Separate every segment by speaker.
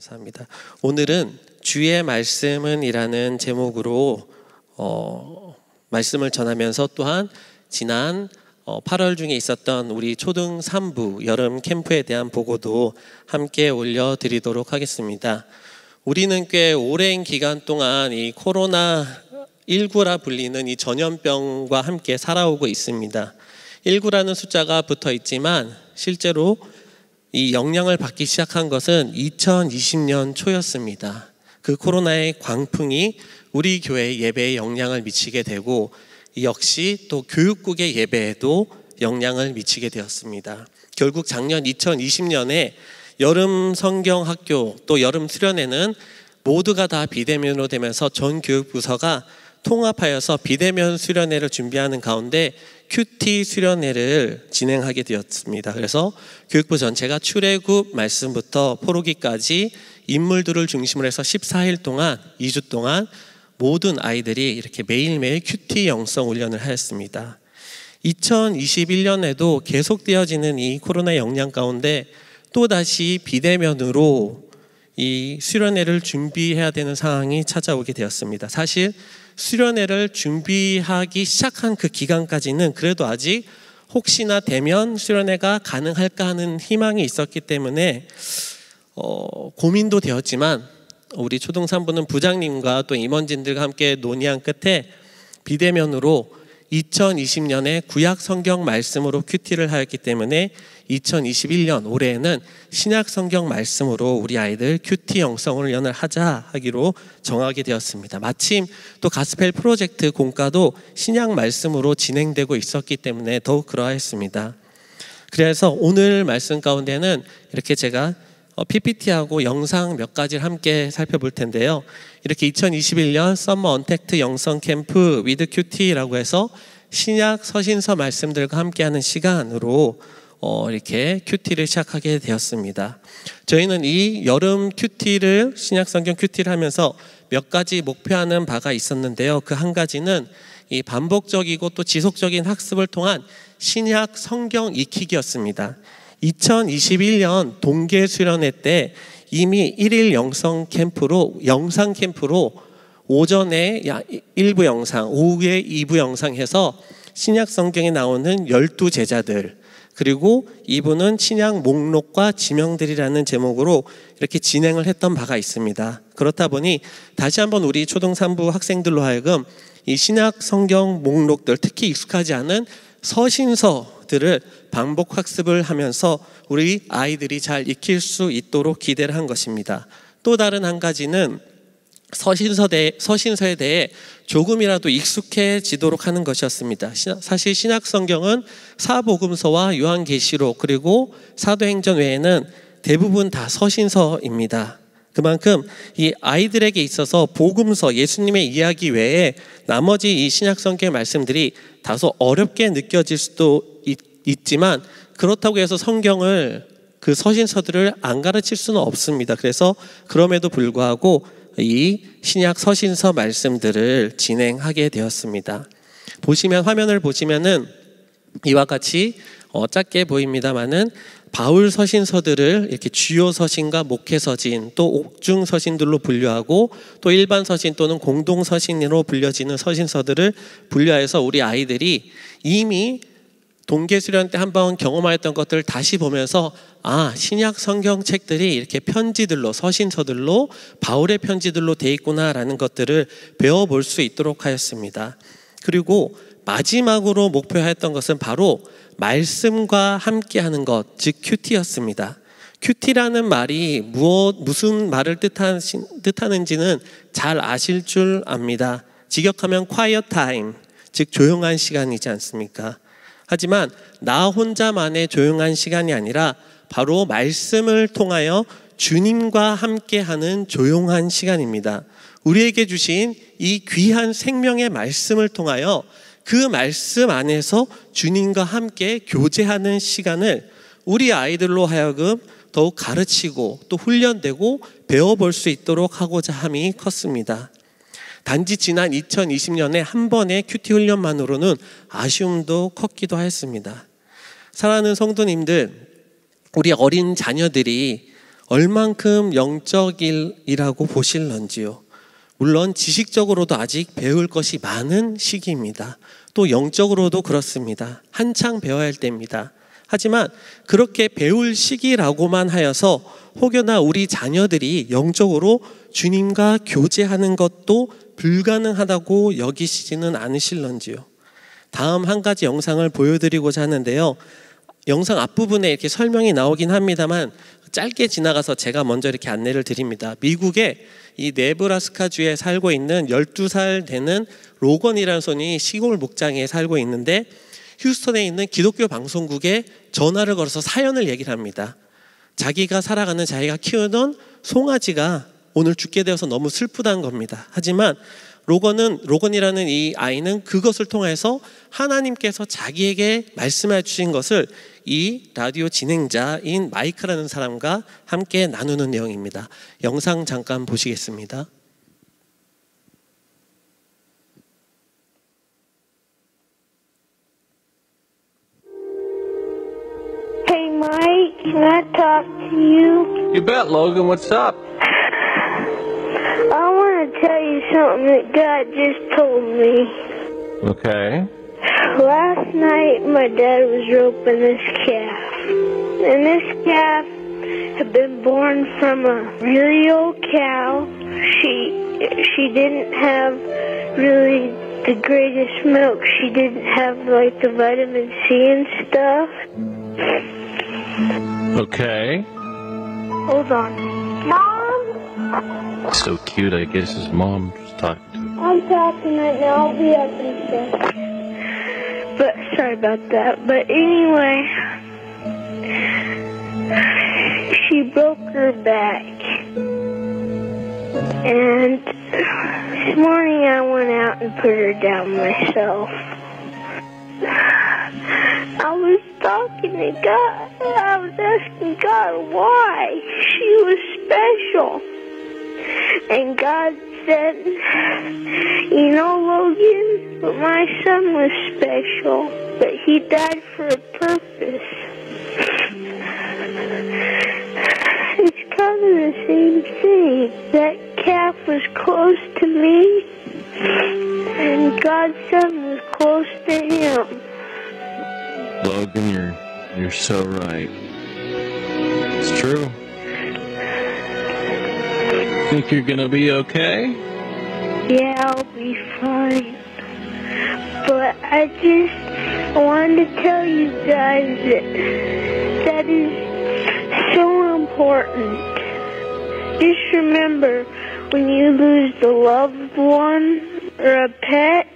Speaker 1: 감사합니다. 오늘은 주의 말씀은 이라는 제목으로 말씀을 전하면서 또한 지난 8월 중에 있었던 우리 초등 3부 여름 캠프에 대한 보고도 함께 올려드리도록 하겠습니다. 우리는 꽤 오랜 기간 동안 이 코로나19라 불리는 이 전염병과 함께 살아오고 있습니다. 19라는 숫자가 붙어 있지만 실제로 이 영향을 받기 시작한 것은 2020년 초였습니다. 그 코로나의 광풍이 우리 교회 예배에 영향을 미치게 되고 역시 또 교육국의 예배에도 영향을 미치게 되었습니다. 결국 작년 2020년에 여름 성경학교 또 여름 수련회는 모두가 다 비대면으로 되면서 전 교육부서가 통합하여서 비대면 수련회를 준비하는 가운데 큐티 수련회를 진행하게 되었습니다. 그래서 교육부 전체가 출애굽 말씀부터 포로기까지 인물들을 중심으로 해서 14일 동안 2주 동안 모든 아이들이 이렇게 매일매일 큐티 영성 훈련을 하였습니다. 2021년에도 계속되어지는 이 코로나 영향 가운데 또다시 비대면으로 이 수련회를 준비해야 되는 상황이 찾아오게 되었습니다. 사실 수련회를 준비하기 시작한 그 기간까지는 그래도 아직 혹시나 대면 수련회가 가능할까 하는 희망이 있었기 때문에 고민도 되었지만 우리 초등 3부는 부장님과 또 임원진들과 함께 논의한 끝에 비대면으로 2020년에 구약 성경 말씀으로 큐티를 하였기 때문에 2021년 올해에는 신약 성경 말씀으로 우리 아이들 큐티 영성훈련을 하자 하기로 정하게 되었습니다. 마침 또 가스펠 프로젝트 공과도 신약 말씀으로 진행되고 있었기 때문에 더욱 그러했습니다. 그래서 오늘 말씀 가운데는 이렇게 제가 PPT하고 영상 몇 가지를 함께 살펴볼 텐데요. 이렇게 2021년 썸머 언택트 영성 캠프 위드 큐티라고 해서 신약 서신서 말씀들과 함께하는 시간으로 이렇게 큐티를 시작하게 되었습니다. 저희는 이 여름 큐티를 신약 성경 큐티를 하면서 몇 가지 목표하는 바가 있었는데요. 그 한 가지는 이 반복적이고 또 지속적인 학습을 통한 신약 성경 익히기였습니다. 2021년 동계 수련회 때 이미 1일 영상 캠프로 오전에 1부 영상, 오후에 2부 영상 해서 신약 성경에 나오는 12제자들 그리고 2부는 신약 목록과 지명들이라는 제목으로 이렇게 진행을 했던 바가 있습니다. 그렇다 보니 다시 한번 우리 초등 3부 학생들로 하여금 이 신약 성경 목록들 특히 익숙하지 않은 서신서들을 반복 학습을 하면서 우리 아이들이 잘 익힐 수 있도록 기대를 한 것입니다. 또 다른 한 가지는 서신서에 대해 조금이라도 익숙해지도록 하는 것이었습니다. 사실 신약 성경은 사복음서와 요한계시록 그리고 사도행전 외에는 대부분 다 서신서입니다. 그만큼 이 아이들에게 있어서 복음서 예수님의 이야기 외에 나머지 이 신약 성경의 말씀들이 다소 어렵게 느껴질 수도 있지만 그렇다고 해서 성경을 그 서신서들을 안 가르칠 수는 없습니다. 그래서 그럼에도 불구하고 이 신약 서신서 말씀들을 진행하게 되었습니다. 화면을 보시면은 이와 같이 작게 보입니다만은 바울 서신서들을 이렇게 주요 서신과 목회 서신 또 옥중 서신들로 분류하고 또 일반 서신 또는 공동 서신으로 불려지는 서신서들을 분류해서 우리 아이들이 이미 동계 수련 때 한번 경험하였던 것들을 다시 보면서 신약 성경 책들이 이렇게 편지들로 서신서들로 바울의 편지들로 돼 있구나라는 것들을 배워볼 수 있도록 하였습니다. 그리고 마지막으로 목표하였던 것은 바로 말씀과 함께하는 것, 즉 큐티였습니다. 큐티라는 말이 무슨 말을 뜻하는지는 잘 아실 줄 압니다. 직역하면 quiet time, 즉 조용한 시간이지 않습니까? 하지만 나 혼자만의 조용한 시간이 아니라 바로 말씀을 통하여 주님과 함께하는 조용한 시간입니다. 우리에게 주신 이 귀한 생명의 말씀을 통하여 그 말씀 안에서 주님과 함께 교제하는 시간을 우리 아이들로 하여금 더욱 가르치고 또 훈련되고 배워볼 수 있도록 하고자 함이 컸습니다. 단지 지난 2020년에 한 번의 큐티 훈련만으로는 아쉬움도 컸기도 했습니다. 사랑하는 성도님들, 우리 어린 자녀들이 얼만큼 영적이라고 보실런지요. 물론 지식적으로도 아직 배울 것이 많은 시기입니다. 또 영적으로도 그렇습니다. 한창 배워야 할 때입니다. 하지만 그렇게 배울 시기라고만 하여서 혹여나 우리 자녀들이 영적으로 주님과 교제하는 것도 불가능하다고 여기시지는 않으실런지요. 다음 한 가지 영상을 보여드리고자 하는데요. 영상 앞부분에 이렇게 설명이 나오긴 합니다만 짧게 지나가서 제가 먼저 이렇게 안내를 드립니다. 미국의 이 네브라스카주에 살고 있는 12살 되는 로건이라는 손이 시골 목장에 살고 있는데 휴스턴에 있는 기독교 방송국에 전화를 걸어서 사연을 얘기를 합니다. 자기가 살아가는 자기가 키우던 송아지가 오늘 죽게 되어서 너무 슬프다는 겁니다. 하지만 로건이라는 이 아이는 그것을 통해서 하나님께서 자기에게 말씀해 주신 것을 이 라디오 진행자인 마이크라는 사람과 함께 나누는 내용입니다. 영상 잠깐 보시겠습니다.
Speaker 2: Hey Mike, can I talk to you?
Speaker 3: You bet, Logan. What's up?
Speaker 2: I want to tell you something that God just told me.
Speaker 3: Okay.
Speaker 2: Last night my dad was roping this calf. And this calf had been born from a really old cow. She didn't have really the greatest milk. She didn't have like the vitamin C and stuff.
Speaker 3: Okay.
Speaker 2: Hold on. Mom?
Speaker 3: So cute. I guess his mom was talking to him.
Speaker 2: I'm talking right now. I'll be up in a second. But sorry about that. But anyway, she broke her back. And this morning I went out and put her down myself. I was talking to God. I was asking God why she was special. And God said, you know, Logan, my son was special, but he died for a purpose. It's kind of the same thing. That calf was close to me, and God's son was close to him.
Speaker 3: Logan, you're so right. It's true. Think you're gonna be okay?
Speaker 2: Yeah, I'll be fine. But I just wanted to tell you guys that is so important. Just remember, when you lose a loved one or a pet,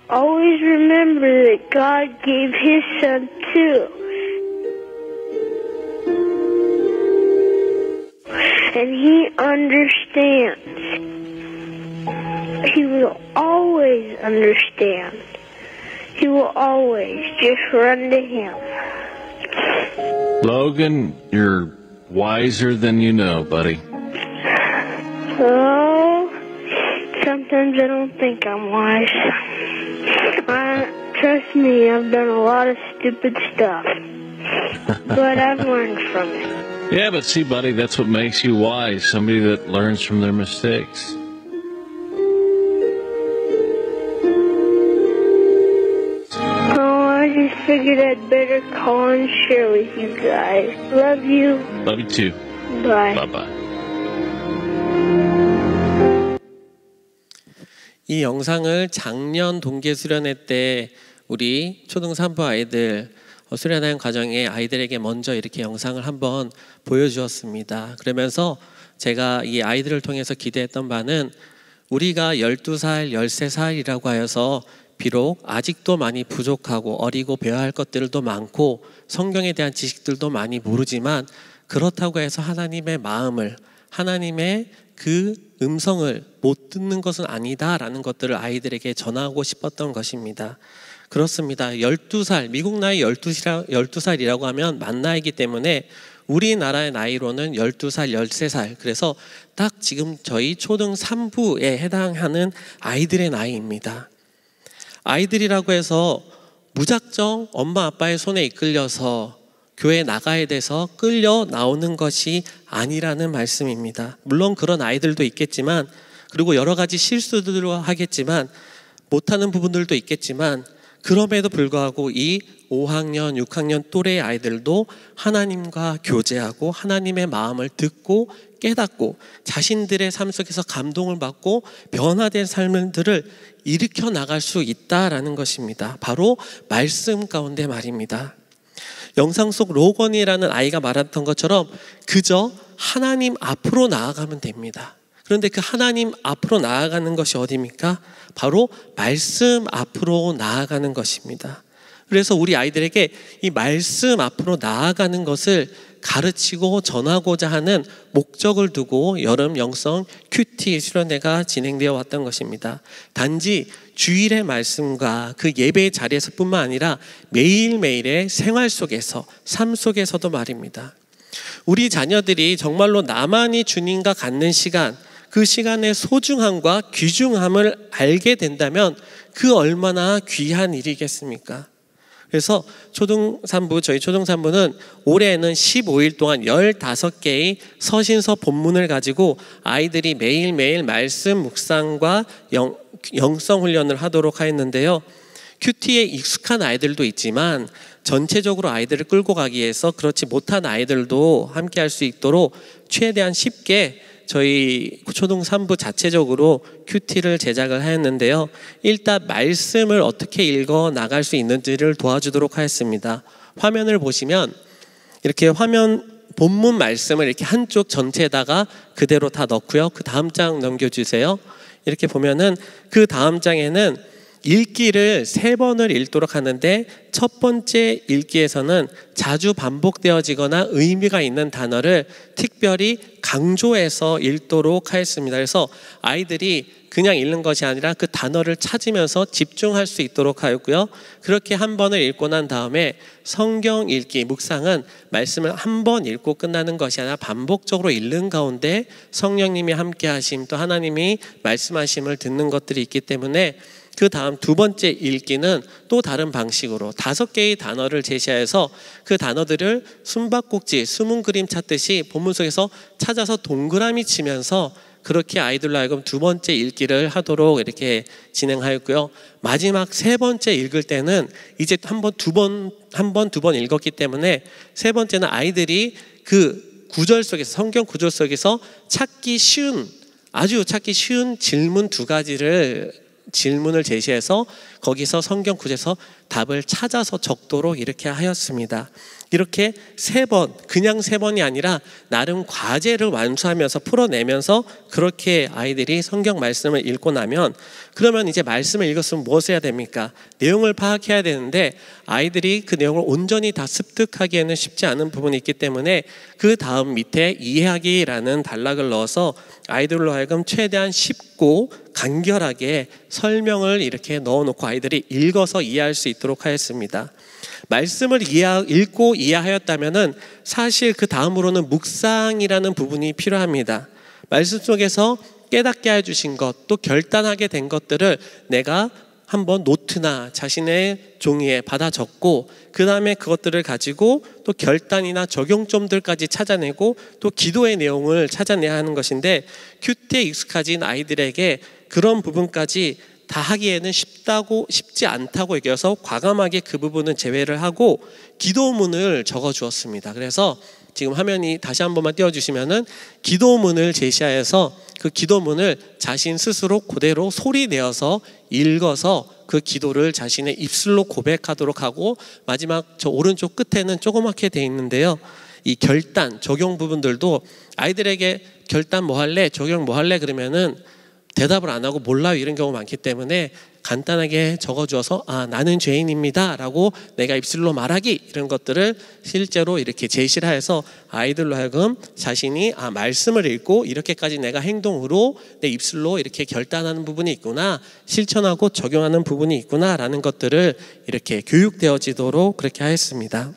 Speaker 2: always remember that God gave His Son too. And He understands. He will always understand. He will always just run to Him.
Speaker 3: Logan, you're wiser than you know, buddy.
Speaker 2: Oh, sometimes I don't think I'm wise. Trust me, I've done a lot of stupid stuff. But I've learned from it.
Speaker 3: Yeah, but see, buddy, that's what makes you wise. Somebody that learns from their mistakes.
Speaker 2: Oh, I just figured I'd better call and share with you guys. Love you.
Speaker 3: Love you too.
Speaker 2: Bye.
Speaker 3: Bye-bye.
Speaker 1: 이 영상을 작년 동계 수련회 때 우리 초등 3부 아이들 수련하는 과정에 아이들에게 먼저 이렇게 영상을 한번 보여주었습니다. 그러면서 제가 이 아이들을 통해서 기대했던 바는 우리가 12살, 13살이라고 하여서 비록 아직도 많이 부족하고 어리고 배워야 할 것들도 많고 성경에 대한 지식들도 많이 모르지만 그렇다고 해서 하나님의 마음을, 하나님의 그 음성을 못 듣는 것은 아니다라는 것들을 아이들에게 전하고 싶었던 것입니다. 그렇습니다. 12살, 미국 나이 12살이라고 하면 만 나이기 때문에 우리나라의 나이로는 12살, 13살. 그래서 딱 지금 저희 초등 3부에 해당하는 아이들의 나이입니다. 아이들이라고 해서 무작정 엄마 아빠의 손에 이끌려서 교회 나가야 돼서 끌려 나오는 것이 아니라는 말씀입니다. 물론 그런 아이들도 있겠지만, 그리고 여러 가지 실수들도 하겠지만, 못하는 부분들도 있겠지만, 그럼에도 불구하고 이 5학년, 6학년 또래의 아이들도 하나님과 교제하고 하나님의 마음을 듣고 깨닫고 자신들의 삶 속에서 감동을 받고 변화된 삶들을 일으켜 나갈 수 있다라는 것입니다. 바로 말씀 가운데 말입니다. 영상 속 로건이라는 아이가 말했던 것처럼 그저 하나님 앞으로 나아가면 됩니다. 그런데 그 하나님 앞으로 나아가는 것이 어디입니까? 바로 말씀 앞으로 나아가는 것입니다. 그래서 우리 아이들에게 이 말씀 앞으로 나아가는 것을 가르치고 전하고자 하는 목적을 두고 여름 영성 큐티 수련회가 진행되어 왔던 것입니다. 단지 주일의 말씀과 그 예배의 자리에서 뿐만 아니라 매일매일의 생활 속에서, 삶 속에서도 말입니다. 우리 자녀들이 정말로 나만이 주님과 갖는 시간, 그 시간의 소중함과 귀중함을 알게 된다면 그 얼마나 귀한 일이겠습니까? 그래서 저희 초등산부는 올해는 15일 동안 15개의 서신서 본문을 가지고 아이들이 매일매일 말씀 묵상과 영성 훈련을 하도록 하였는데요. 큐티에 익숙한 아이들도 있지만 전체적으로 아이들을 끌고 가기 위해서 그렇지 못한 아이들도 함께 할 수 있도록 최대한 쉽게 저희 초등산부 자체적으로 큐티를 제작을 하였는데요. 일단 말씀을 어떻게 읽어 나갈 수 있는지를 도와주도록 하였습니다. 화면을 보시면 이렇게 본문 말씀을 이렇게 한쪽 전체에다가 그대로 다 넣고요. 그 다음 장 넘겨주세요. 이렇게 보면은 그 다음 장에는 읽기를 3번을 읽도록 하는데, 첫 번째 읽기에서는 자주 반복되어지거나 의미가 있는 단어를 특별히 강조해서 읽도록 하였습니다. 그래서 아이들이 그냥 읽는 것이 아니라 그 단어를 찾으면서 집중할 수 있도록 하였고요. 그렇게 한 번을 읽고 난 다음에 성경 읽기, 묵상은 말씀을 한 번 읽고 끝나는 것이 아니라 반복적으로 읽는 가운데 성령님이 함께 하심, 또 하나님이 말씀하심을 듣는 것들이 있기 때문에 그 다음 두 번째 읽기는 또 다른 방식으로 5개의 단어를 제시하여서 그 단어들을 숨바꼭질, 숨은 그림 찾듯이 본문 속에서 찾아서 동그라미 치면서 그렇게 아이들로 하여금 두 번째 읽기를 하도록 이렇게 진행하였고요. 마지막 3번째 읽을 때는 이제 두 번 읽었기 때문에 3번째는 아이들이 그 구절 속에서, 성경 구절 속에서 아주 찾기 쉬운 질문 2가지를 질문을 제시해서 거기서 성경 구절에서 답을 찾아서 적도록 이렇게 하였습니다. 이렇게 3번, 그냥 3번이 아니라 나름 과제를 완수하면서 풀어내면서 그렇게 아이들이 성경 말씀을 읽고 나면, 그러면 이제 말씀을 읽었으면 무엇을 해야 됩니까? 내용을 파악해야 되는데 아이들이 그 내용을 온전히 다 습득하기에는 쉽지 않은 부분이 있기 때문에 그 다음 밑에 이해하기라는 단락을 넣어서 아이들로 하여금 최대한 쉽고 간결하게 설명을 이렇게 넣어놓고 아이들이 읽어서 이해할 수 있도록 하였습니다. 말씀을 읽고 이해하였다면은 사실 그 다음으로는 묵상이라는 부분이 필요합니다. 말씀 속에서 깨닫게 해주신 것, 또 결단하게 된 것들을 내가 한번 노트나 자신의 종이에 받아 적고, 그 다음에 그것들을 가지고 또 결단이나 적용점들까지 찾아내고 또 기도의 내용을 찾아내야 하는 것인데, 큐티에 익숙해진 아이들에게 그런 부분까지 다 하기에는 쉽지 않다고 얘기해서 과감하게 그 부분은 제외를 하고 기도문을 적어 주었습니다. 그래서 지금 화면이 다시 한 번만 띄워주시면은 기도문을 제시하여서 그 기도문을 자신 스스로 그대로 소리 내어서 읽어서 그 기도를 자신의 입술로 고백하도록 하고, 마지막 저 오른쪽 끝에는 조그맣게 돼 있는데요. 이 결단, 적용 부분들도 아이들에게 결단 뭐 할래? 적용 뭐 할래? 그러면은 대답을 안 하고 몰라요, 이런 경우 많기 때문에 간단하게 적어주어서 나는 죄인입니다 라고 내가 입술로 말하기, 이런 것들을 실제로 이렇게 제시를 해서 아이들로 하여금 자신이 말씀을 읽고 이렇게까지 내가 행동으로 내 입술로 이렇게 결단하는 부분이 있구나, 실천하고 적용하는 부분이 있구나 라는 것들을 이렇게 교육되어지도록 그렇게 하였습니다.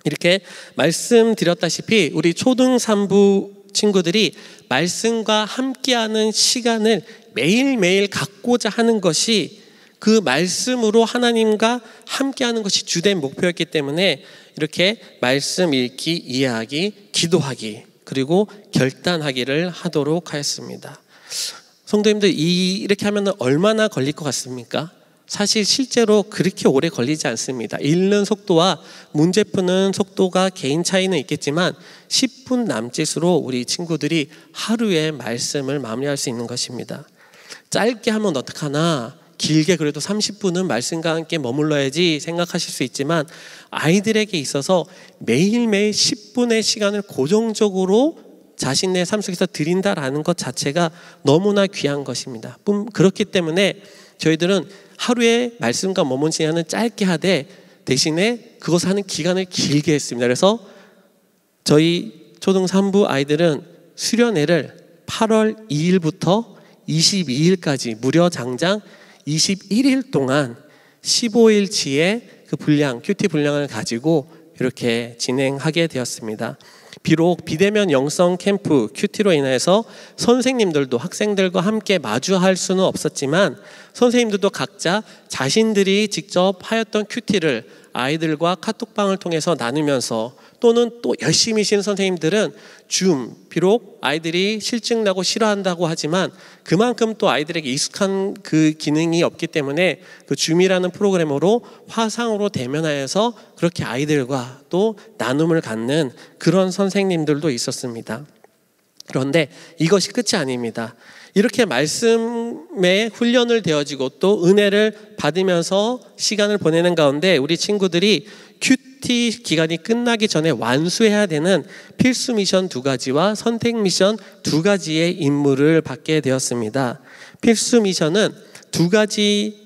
Speaker 1: 이렇게 말씀드렸다시피 우리 초등 3부 친구들이 말씀과 함께하는 시간을 매일매일 갖고자 하는 것이 그 말씀으로 하나님과 함께하는 것이 주된 목표였기 때문에 이렇게 말씀 읽기, 이해하기, 기도하기, 그리고 결단하기를 하도록 하였습니다. 성도님들, 이렇게 하면 얼마나 걸릴 것 같습니까? 사실 실제로 그렇게 오래 걸리지 않습니다. 읽는 속도와 문제 푸는 속도가 개인 차이는 있겠지만 10분 남짓으로 우리 친구들이 하루에 말씀을 마무리할 수 있는 것입니다. 짧게 하면 어떡하나, 길게 그래도 30분은 말씀과 함께 머물러야지 생각하실 수 있지만, 아이들에게 있어서 매일매일 10분의 시간을 고정적으로 자신의 삶 속에서 드린다라는 것 자체가 너무나 귀한 것입니다. 그렇기 때문에 저희들은 하루에 말씀과 머문 시간은 짧게 하되 대신에 그것을 하는 기간을 길게 했습니다. 그래서 저희 초등 3부 아이들은 수련회를 8월 2일부터 22일까지 무려 장장 21일 동안 15일치의 그 분량, 큐티 분량을 가지고 이렇게 진행하게 되었습니다. 비록 비대면 영성 캠프 큐티로 인해서 선생님들도 학생들과 함께 마주할 수는 없었지만, 선생님들도 각자 자신들이 직접 하였던 큐티를 아이들과 카톡방을 통해서 나누면서, 또는 또 열심히 쉬는 선생님들은 줌, 비록 아이들이 실증나고 싫어한다고 하지만 그만큼 또 아이들에게 익숙한 그 기능이 없기 때문에 그 줌이라는 프로그램으로 화상으로 대면하여서 그렇게 아이들과 또 나눔을 갖는 그런 선생님들도 있었습니다. 그런데 이것이 끝이 아닙니다. 이렇게 말씀에 훈련을 되어지고 또 은혜를 받으면서 시간을 보내는 가운데 우리 친구들이 큐티 기간이 끝나기 전에 완수해야 되는 필수 미션 2가지와 선택 미션 2가지의 임무를 받게 되었습니다. 필수 미션은 2가지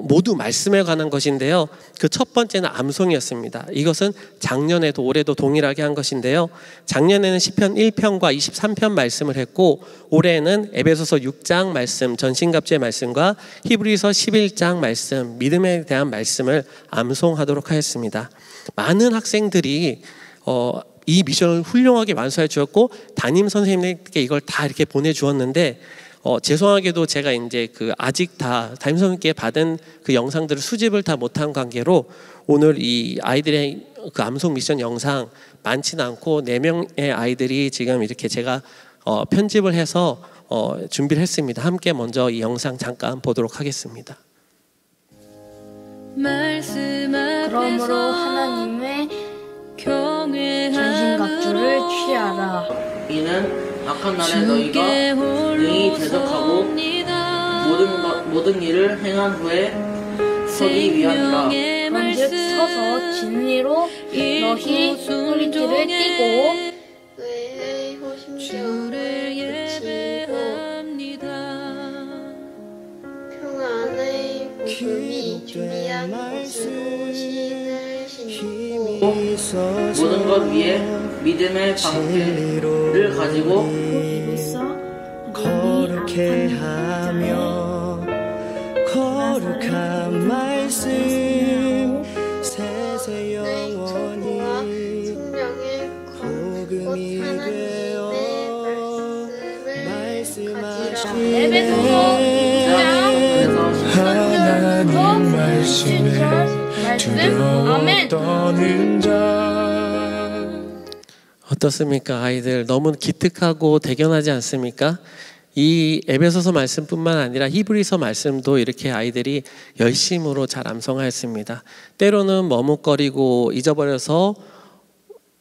Speaker 1: 모두 말씀에 관한 것인데요. 그 첫 번째는 암송이었습니다. 이것은 작년에도 올해도 동일하게 한 것인데요. 작년에는 시편 1편과 23편 말씀을 했고, 올해는 에베소서 6장 말씀, 전신갑주의 말씀과 히브리서 11장 말씀, 믿음에 대한 말씀을 암송하도록 하였습니다. 많은 학생들이 이 미션을 훌륭하게 완수해 주었고, 담임 선생님에게 이걸 다 이렇게 보내주었는데, 죄송하게도 제가 이제 아직 다 담임 선생님께 받은 그 영상들을 수집을 다 못한 관계로 오늘 이 아이들의 그 암송 미션 영상 많지는 않고 4명의 아이들이 지금 이렇게 제가 편집을 해서 준비를 했습니다. 함께 먼저 이 영상 잠깐 보도록 하겠습니다.
Speaker 4: 그러므로 하나님의 전신갑주를 취하라.
Speaker 5: 이는 악한 날에 너희가 능히 대적하고 모든 일을 행한 후에 서기 위함이라.
Speaker 4: 그런즉 서서 진리로 너희 소리띠를 띠고
Speaker 2: 의의 호심경을 그치고 평안의 복음이 준비한 옷으로 신을 신고
Speaker 5: 모든 것 위에 믿음의 방패를 가지고
Speaker 6: 거룩해 하며 거룩한 말씀 세세 영원히 복음이 되어 말씀하시네. 하나님 말씀에 두려워 떠는 자.
Speaker 1: 어떻습니까? 아이들 너무 기특하고 대견하지 않습니까? 이 에베소서 말씀뿐만 아니라 히브리서 말씀도 이렇게 아이들이 열심으로 잘 암송하였습니다. 때로는 머뭇거리고 잊어버려서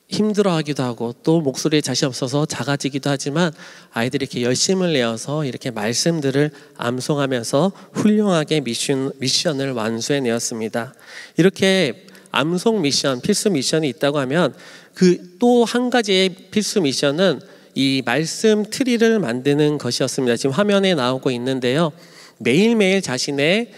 Speaker 1: 힘들어하기도 하고 또 목소리에 자신 없어서 작아지기도 하지만 아이들이 이렇게 열심을 내어서 이렇게 말씀들을 암송하면서 훌륭하게 미션을 완수해내었습니다. 이렇게 암송 미션, 필수 미션이 있다고 하면 그 또 한 가지의 필수 미션은 이 말씀 트리를 만드는 것이었습니다. 지금 화면에 나오고 있는데요. 매일매일 자신의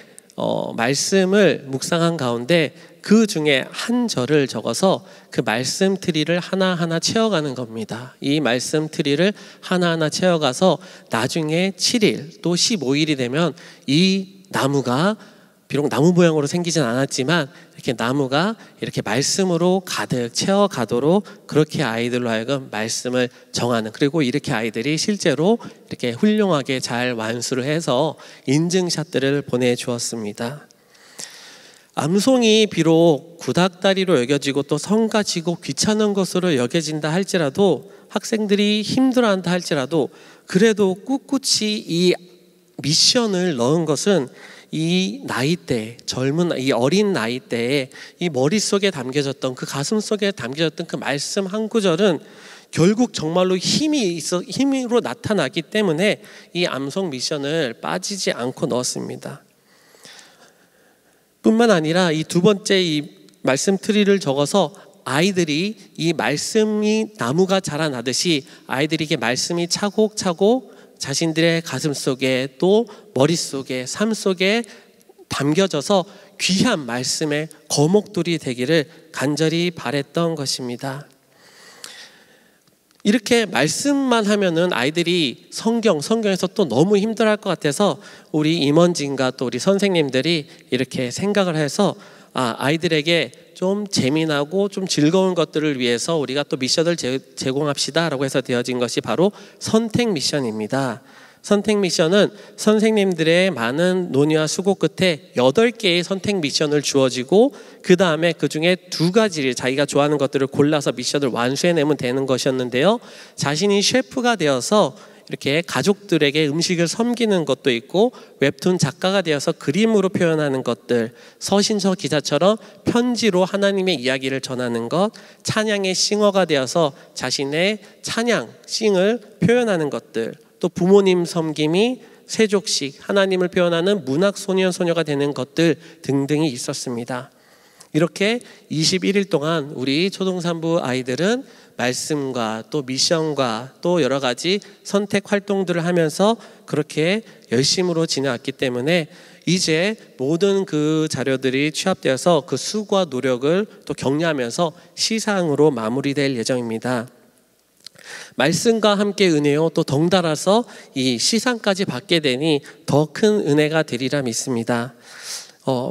Speaker 1: 말씀을 묵상한 가운데 그 중에 한 절을 적어서 그 말씀 트리를 하나하나 채워가는 겁니다. 이 말씀 트리를 하나하나 채워가서 나중에 7일 또 15일이 되면 이 나무가 비록 나무 모양으로 생기진 않았지만 이렇게 나무가 이렇게 말씀으로 가득 채워가도록 그렇게 아이들로 하여금 말씀을 정하는, 그리고 이렇게 아이들이 실제로 이렇게 훌륭하게 잘 완수를 해서 인증샷들을 보내주었습니다. 암송이 비록 구닥다리로 여겨지고 또 성가지고 귀찮은 것으로 여겨진다 할지라도, 학생들이 힘들어한다 할지라도, 그래도 꿋꿋이 이 미션을 넣은 것은 이 나이 때, 젊은 이 어린 나이 때에 이 머릿속에 담겨졌던, 그 가슴 속에 담겨졌던 그 말씀 한 구절은 결국 정말로 힘으로 나타나기 때문에 이 암송 미션을 빠지지 않고 넣었습니다. 뿐만 아니라 이 두 번째 이 말씀 트리를 적어서 아이들이 이 말씀이 나무가 자라나듯이 아이들에게 말씀이 차곡차곡 자신들의 가슴 속에 또 머릿속에 삶 속에 담겨져서 귀한 말씀의 거목돌이 되기를 간절히 바랬던 것입니다. 이렇게 말씀만 하면은 아이들이 성경에서 또 너무 힘들어할 것 같아서 우리 임원진과 또 우리 선생님들이 이렇게 생각을 해서 아이들에게 좀 재미나고 좀 즐거운 것들을 위해서 우리가 또 미션을 제공합시다 라고 해서 되어진 것이 바로 선택 미션입니다. 선택 미션은 선생님들의 많은 논의와 수고 끝에 8개의 선택 미션을 주어지고 그 다음에 그 중에 2가지를 자기가 좋아하는 것들을 골라서 미션을 완수해내면 되는 것이었는데요, 자신이 셰프가 되어서 이렇게 가족들에게 음식을 섬기는 것도 있고, 웹툰 작가가 되어서 그림으로 표현하는 것들, 서신서 기자처럼 편지로 하나님의 이야기를 전하는 것, 찬양의 싱어가 되어서 자신의 찬양, 싱을 표현하는 것들, 또 부모님 섬김이 세족식, 하나님을 표현하는 문학 소년 소녀가 되는 것들 등등이 있었습니다. 이렇게 21일 동안 우리 초등산부 아이들은 말씀과 또 미션과 또 여러 가지 선택 활동들을 하면서 그렇게 열심으로 지내왔기 때문에 이제 모든 그 자료들이 취합되어서 그 수고와 노력을 또 격려하면서 시상으로 마무리될 예정입니다. 말씀과 함께 은혜요, 또 덩달아서 이 시상까지 받게 되니 더 큰 은혜가 되리라 믿습니다.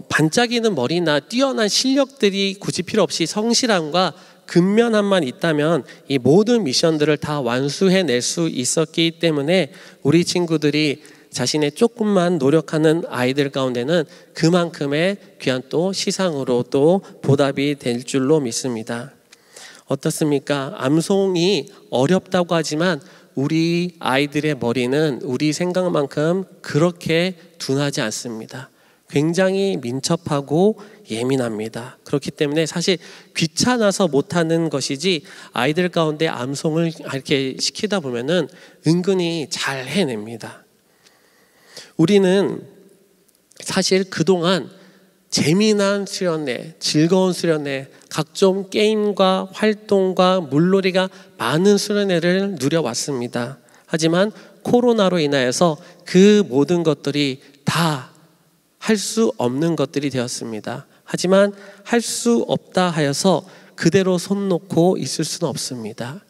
Speaker 1: 반짝이는 머리나 뛰어난 실력들이 굳이 필요 없이 성실함과 근면함만 있다면 이 모든 미션들을 다 완수해낼 수 있었기 때문에 우리 친구들이 자신의 조금만 노력하는 아이들 가운데는 그만큼의 귀한 또 시상으로 또 보답이 될 줄로 믿습니다. 어떻습니까? 암송이 어렵다고 하지만 우리 아이들의 머리는 우리 생각만큼 그렇게 둔하지 않습니다. 굉장히 민첩하고 예민합니다. 그렇기 때문에 사실 귀찮아서 못하는 것이지 아이들 가운데 암송을 이렇게 시키다 보면은 은근히 잘 해냅니다. 우리는 사실 그동안 재미난 수련회, 즐거운 수련회, 각종 게임과 활동과 물놀이가 많은 수련회를 누려왔습니다. 하지만 코로나로 인하여서 그 모든 것들이 다 할 수 없는 것들이 되었습니다. 하지만 할 수 없다 하여서 그대로 손 놓고 있을 수는 없습니다.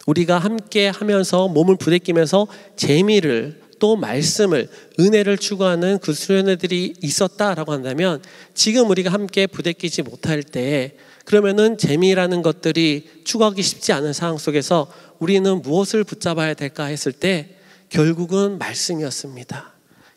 Speaker 1: 우리가 함께 하면서 몸을 부대끼면서 재미를 또 말씀을, 은혜를 추구하는 그 수련회들이 있었다라고 한다면 지금 우리가 함께 부대끼지 못할 때에 그러면은 재미라는 것들이 추구하기 쉽지 않은 상황 속에서 우리는 무엇을 붙잡아야 될까 했을 때 결국은 말씀이었습니다.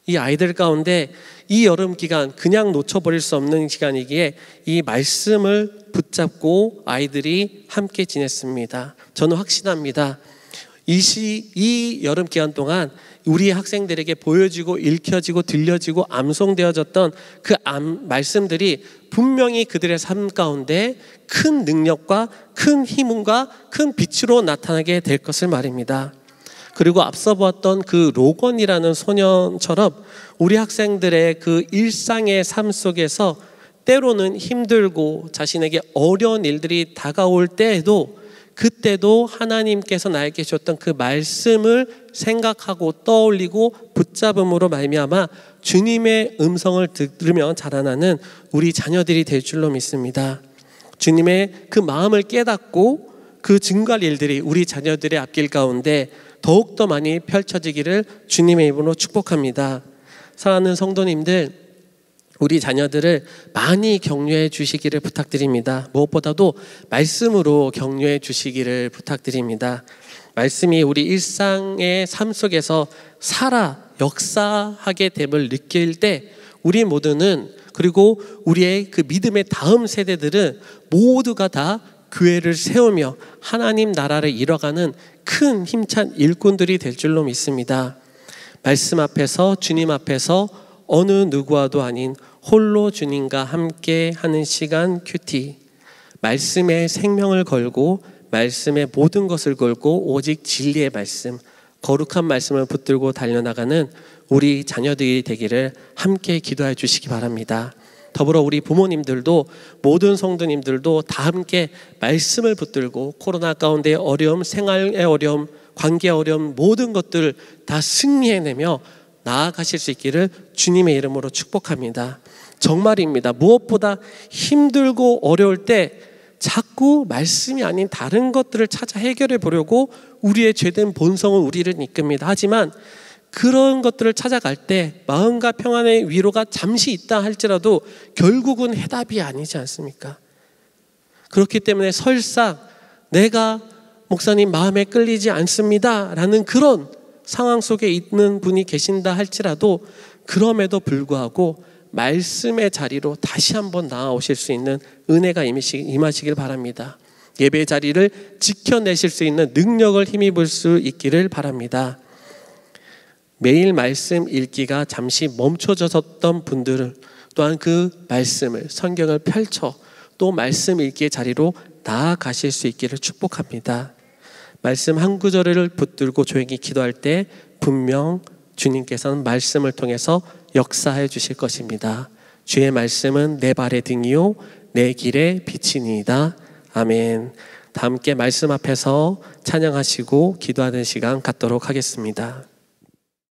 Speaker 1: 이 아이들 가운데 이 여름 기간 그냥 놓쳐버릴 수 없는 시간이기에 이 말씀을 붙잡고 아이들이 함께 지냈습니다. 저는 확신합니다. 이 여름 기간 동안 우리 학생들에게 보여지고 읽혀지고 들려지고 암송되어졌던 그 말씀들이 분명히 그들의 삶 가운데 큰 능력과 큰 힘과 큰 빛으로 나타나게 될 것을 말입니다. 그리고 앞서 보았던 그 로건이라는 소년처럼 우리 학생들의 그 일상의 삶 속에서 때로는 힘들고 자신에게 어려운 일들이 다가올 때에도 그때도 하나님께서 나에게 주셨던 그 말씀을 생각하고 떠올리고 붙잡음으로 말미암아 주님의 음성을 들으며 자라나는 우리 자녀들이 될 줄로 믿습니다. 주님의 그 마음을 깨닫고 그 증거할 일들이 우리 자녀들의 앞길 가운데 더욱더 많이 펼쳐지기를 주님의 이름으로 축복합니다. 사랑하는 성도님들, 우리 자녀들을 많이 격려해 주시기를 부탁드립니다. 무엇보다도 말씀으로 격려해 주시기를 부탁드립니다. 말씀이 우리 일상의 삶 속에서 살아 역사하게 됨을 느낄 때 우리 모두는, 그리고 우리의 그 믿음의 다음 세대들은 모두가 다 교회를 세우며 하나님 나라를 이뤄가는 큰 힘찬 일꾼들이 될 줄로 믿습니다. 말씀 앞에서, 주님 앞에서 어느 누구와도 아닌 홀로 주님과 함께 하는 시간 큐티, 말씀에 생명을 걸고 말씀의 모든 것을 걸고 오직 진리의 말씀, 거룩한 말씀을 붙들고 달려나가는 우리 자녀들이 되기를 함께 기도해 주시기 바랍니다. 더불어 우리 부모님들도, 모든 성도님들도 다 함께 말씀을 붙들고 코로나 가운데의 어려움, 생활의 어려움, 관계의 어려움, 모든 것들을 다 승리해내며 나아가실 수 있기를 주님의 이름으로 축복합니다. 정말입니다. 무엇보다 힘들고 어려울 때 자꾸 말씀이 아닌 다른 것들을 찾아 해결해 보려고 우리의 죄된 본성은 우리를 이끕니다. 하지만 그런 것들을 찾아갈 때 마음과 평안의 위로가 잠시 있다 할지라도 결국은 해답이 아니지 않습니까? 그렇기 때문에 설사 내가 목사님 마음에 끌리지 않습니다 라는 그런 상황 속에 있는 분이 계신다 할지라도 그럼에도 불구하고 말씀의 자리로 다시 한번 나아오실 수 있는 은혜가 임하시길 바랍니다. 예배 자리를 지켜내실 수 있는 능력을 힘입을 수 있기를 바랍니다. 매일 말씀 읽기가 잠시 멈춰졌던 분들은 또한 그 말씀을, 성경을 펼쳐 또 말씀 읽기의 자리로 나아가실 수 있기를 축복합니다. 말씀 한 구절을 붙들고 조용히 기도할 때 분명 주님께서는 말씀을 통해서 역사해 주실 것입니다. 주의 말씀은 내 발의 등이요 내 길의 빛이니이다. 아멘. 다 함께 말씀 앞에서 찬양하시고 기도하는 시간 갖도록 하겠습니다.